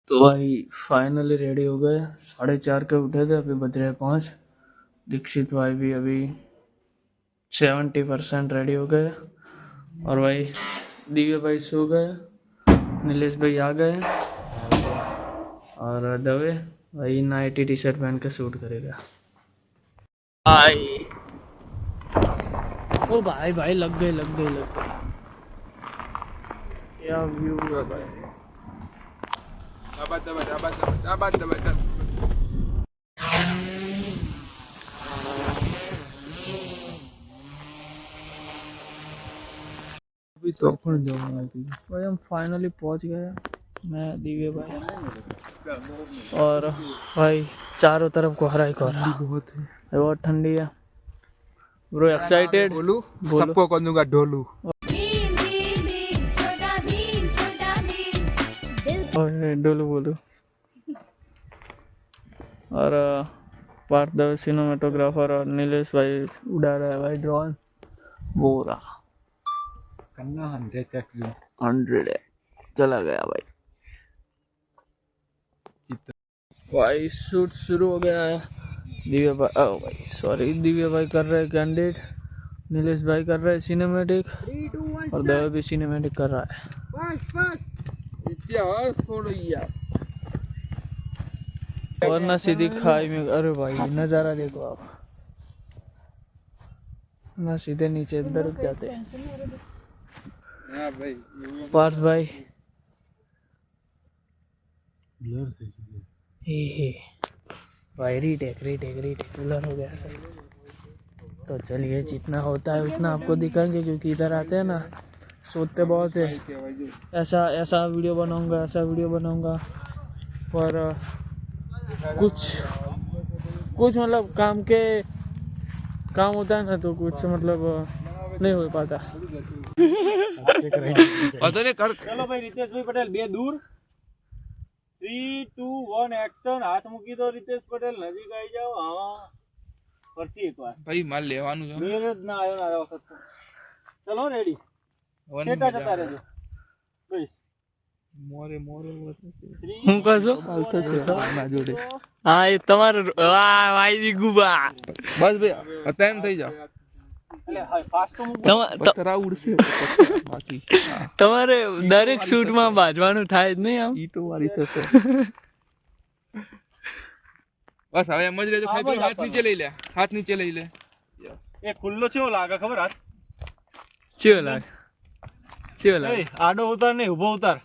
तो भाई finally ready हो गए। 4:30 के उठे थे, अभी बज रहे 5। दीक्षित भाई भी अभी 70% रेडी हो गए। और भाई दिव्य भाई सो गए, नीलेश भाई आ गए और दवे भाई नाइटी टी शर्ट पहन के शूट करेगा। भाई ओ भाई भाई लग गए। क्या व्यू है भाई। अभी तो अपन जाऊंगा भाई। हम फाइनली पहुंच गए, मैं दिव्य भाई और भाई चारों तरफ कोहरा ही कोहरा, बहुत ठंडी है। Bro excited? बोलू सबको कर दूंगा ढोलू। डोलू बोलू। और पार्थ दवे सिनेमेटोग्राफर और नीलेश भाई उड़ा रहा है भाई ड्रोन। वो रहा 100 है, चला गया भाई। भाई शूट शुरू हो गया है। दिव्य भाई कर रहे हैं कैंडिड, नीलेश भाई कर रहे हैं सिनेमेटिक और दवे भी सिनेमेटिक कर रहा है। और ना सीधी खाई में। अरे भाई नज़ारा देखो आप, ना सीधे नीचे इधर रुक जाते हैं। पार्थ भाई हे भाई रीटेक ब्लर हो गया सर। तो चलिए जितना होता है उतना आपको दिखाएंगे, क्योंकि इधर आते हैं ना सोचते बहुत है ऐसा वीडियो बनाऊंगा पर कुछ मतलब काम होता है ना, तो कुछ मतलब नहीं हो पाता। चलो भाई रितेश भाई पटेल બે દૂર 3 2 1 એક્શન હાથ મૂકી દો रितेश પટેલ નજીક આવી જાઓ। હા ફરતી એકવાર ભાઈ માલ લેવાનું છે મેર જ ના આવ્યો ના આ વખત તો। ચલો રેડી છેટા જતા રહેજો બસ મોરે હું કહો ના જોડે હા એ તમારો વાહ ભાઈ દી ગુબા બસ ભાઈ ટાઈમ થઈ જાવ એટલે હા ફાસ્ટ તો મૂકો પથરા ઉડશે બાકી તમારે દરેક શૂટમાં બાજવાનું થાય જ નહીં આમ ઈટો વાળી થશે બસ હવે એમ જ રહેજો ખાલી પેલો હાથ નીચે લઈ લે એ ખુલ્લો છે લાગે ખબર હાથ ચેવો લાગે એ આડો ઉતાર નહીં ઊભો ઉતાર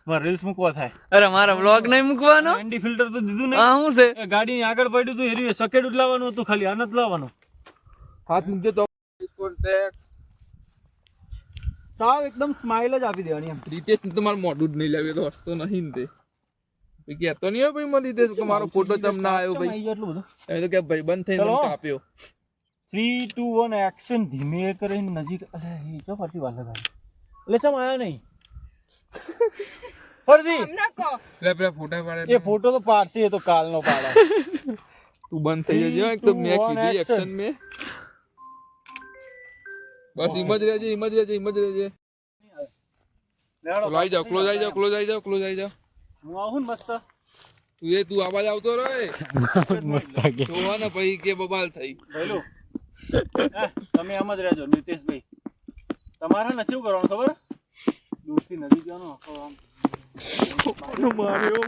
માર રીલ્સ મૂકવા થાય। અરે મારા વ્લોગ નહીં મૂકવાનો, એન્ટી ફિલ્ટર તો દીધું નહીં। આ શું છે? એ ગાડીની આગળ પડ્યું હતું હેરી સકેડ લાવવાનું હતું, ખાલી આનત લાવવાનું। હાથ નીચે તો સાવ એકદમ સ્માઈલ જ આપી દેવાની એમ। રીતેશ તમારું મોઢું જ નહીં લાવ્યો તો હસતો નહીં ને તે કહેતો નહીં ભાઈ મને રીતેશ કે મારો ફોટો તમ ના આવ્યો ભાઈ એટલું બધું એ તો કે ભાઈ બંધ થઈને મને કાપ્યો। 3 2 1 એક્શન ધીમે કરીને નજીક અરે એ જો ફરતી વાત લગાવી એટલે ચમ આયા નહીં ફરતી લે પેલા ફોટા પાડે એ ફોટો તો પાડશે, એ તો કાલનો પાડા। તું બંધ થઈ જજો એક તો મેં કીધી એક્શન મે બસ હિમત રહેજે ક્લોઝ આવી જાવ હું આવું ને મસ્ત તું આવાજ આવતો રહે મસ્ત જોવાના પછી કે બબાલ થઈ બોલો તમે આમ જ રહેજો નિતેશભાઈ। તમારે ને શું કરવાનું ખબર, દૂરથી નજીક જવાનો આમ માર્યો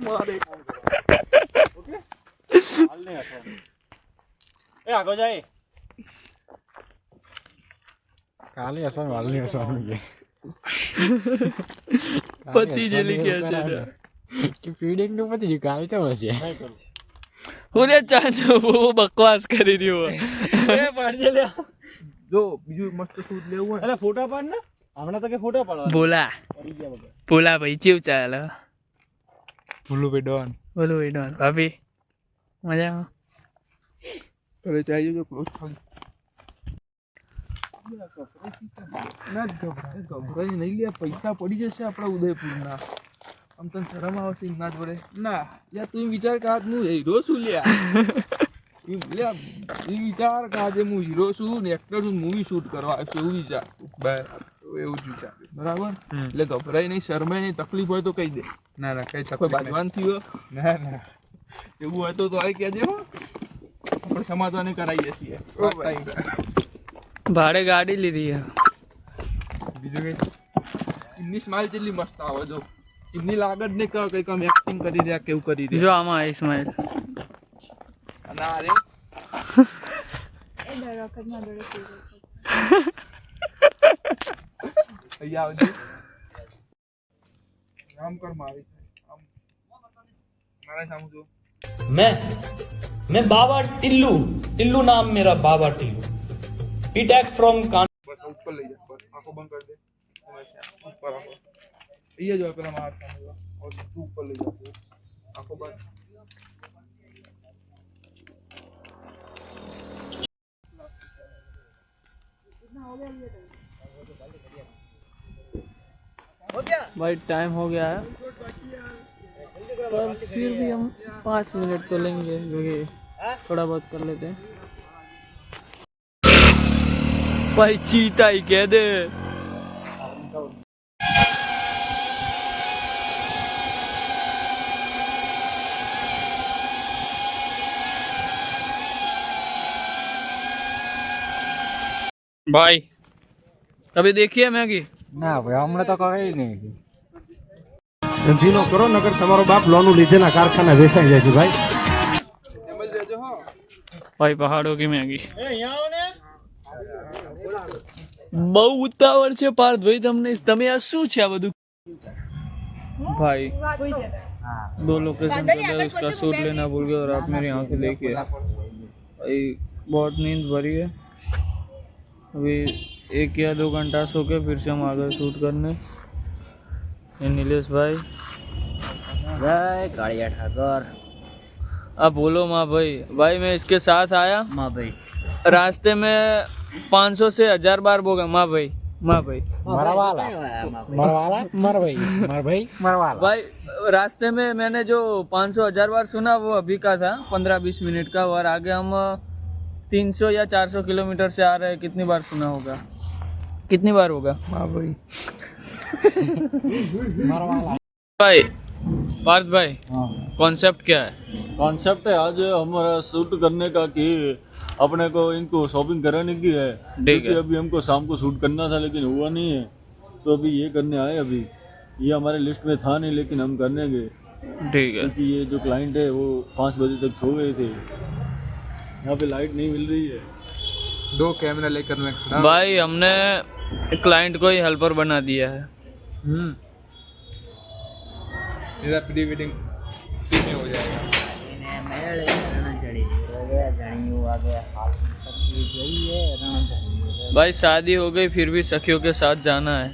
મારે ઓકે હાલ નહીં હતો એ આગળ જાય કાલે હસવાનું વાલ નહીં હસવાનું કે પતિ જે લીખ્યા છે કે ફીડિંગ તો પતિ કાલે તો હશે નહીં કરું હું ચાંદો બહુ બકવાસ કરી રહ્યો એ પાડજે લે જો બીજું મસ્ત શૂટ લેવું હોય એટલે ફોટા પાડ ને હમણાં તો કે ફોટા પાડવા બોલા ભાઈ કેવું ચાલે? ભૂલું ભાઈ ડોન બોલો ભાઈ ડોન ભાભી મજામાં? અરે ચાઈ જો ક્લોઝ ખાલી ના ગભરાઈ નહીં લે પૈસા પડી જશે આપણા ઉદયપુરના આમ તને શરમ આવશે ના જોડે ના યાર તું વિચાર કે આજ હું હીરો છું લ્યા વિચાર કે આજે હું હીરો છું ને એક્ટર છું મૂવી શૂટ કરવા આવ્યો છું એવું વિચાર બાય એવું જ વિચાર્યું બરાબર. એટલે ગભરાય નહીં, શરમાય નહીં, તકલીફ હોય તો કહી દે. ના ના કઈ કોઈ બાજવાન થયું ના ના એવું હોય તો આય કહેજે હો, આપણે સમાધાન કરાવીએ છીએ. ભાડે ગાડી લીધી હે. બીજું કઈ એમની સ્માઇલ કેટલી મસ્ત આવે જો. એમની લાગત ને કંઈક આમ એક્ટિંગ કરી રહ્યા કેવું કરી રહ્યા. જો આમાં ઇસ્માઇલ અને અરે અહીંયા આવજો. આમ કર મારી આમ મારા સામુ જો. मैं बाबा टिल्लू नाम मेरा बाबा टिल्लू पीटैक फ्रॉम બસ ઉપર લઈ જા. બસ આંખો બંધ કરી દે. ઉપર આંખો અહીંયા જો પેલા માર સામે જો. ઓર તું ઉપર લઈ જા. આંખો બંધ. भाई टाइम हो गया है, पर फिर भी हम 5 मिनट तो लेंगे क्योंकि थोड़ा बहुत कर लेते हैं. भाई चीता ही कह दे. भाई कभी देखी है मैगी? ના ભાઈ હમણાં તો કઈ નહીં. ધંધીનો કરો નકર તમારો બાપ લોનું લીધેલા કારખાના વેચાઈ જાય છે ભાઈ. એમ જ રહેજો હો. भाई पहाड़ों की मैगी બહુ ઉતાવળ છે પાર્થ ભાઈ. તમે આ શું છે આ બધું? भाई 2 लोकेशन पे था, उसका शूट लेना भूल गया और आप मेरी आंखें देखिए भाई, बहुत नींद भरी है. अभी 1 या 2 घंटा सो के फिर से हम आ गए शूट करने. ये नीलेश भाई. जय कालिया ठाकर. अब बोलो माँ भाई. भाई मैं इसके साथ आया, माँ भाई रास्ते में 500 से 1000 बार बोला माँ भाई माँ भाई. मरवाला मरवाला मर भाई मरवाला. भाई रास्ते में मैंने जो 500-1000 बार सुना वो अभी का था 15-20 मिनट का, और आगे हम 300 या 400 किलोमीटर से आ रहे हैं. कितनी बार सुना होगा? कितनी बार होगा? હા ભાઈ भाई पार्थ भाई कॉन्सेप्ट क्या है? कॉन्सेप्ट है आज हमारा शूट करने का कि अपने को इनको शॉपिंग कराने की है. ठीक है. क्योंकि अभी हमको शाम को शूट करना था लेकिन हुआ नहीं है, तो अभी ये करने आए. अभी ये हमारे लिस्ट में था नहीं लेकिन हम करने गए ठीक है. क्योंकि ये जो क्लाइंट है वो 5 बजे तक सो गए थे. यहाँ पे लाइट नहीं मिल रही है. 2 कैमरा लेकर मैं खड़ा. भाई हमने क्लाइंट को ही हेल्पर बना दिया है. मेरा प्री वेडिंग में हो जाएगा. इन्हें मेल रणझड़ी हो गया झड़ियों आ गया हाल सब गई है रणझड़ी. भाई शादी हो गई फिर भी सखियों के साथ जाना है.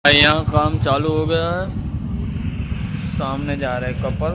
भाई यहाँ काम चालू हो गया है. सामने जा रहे कपल.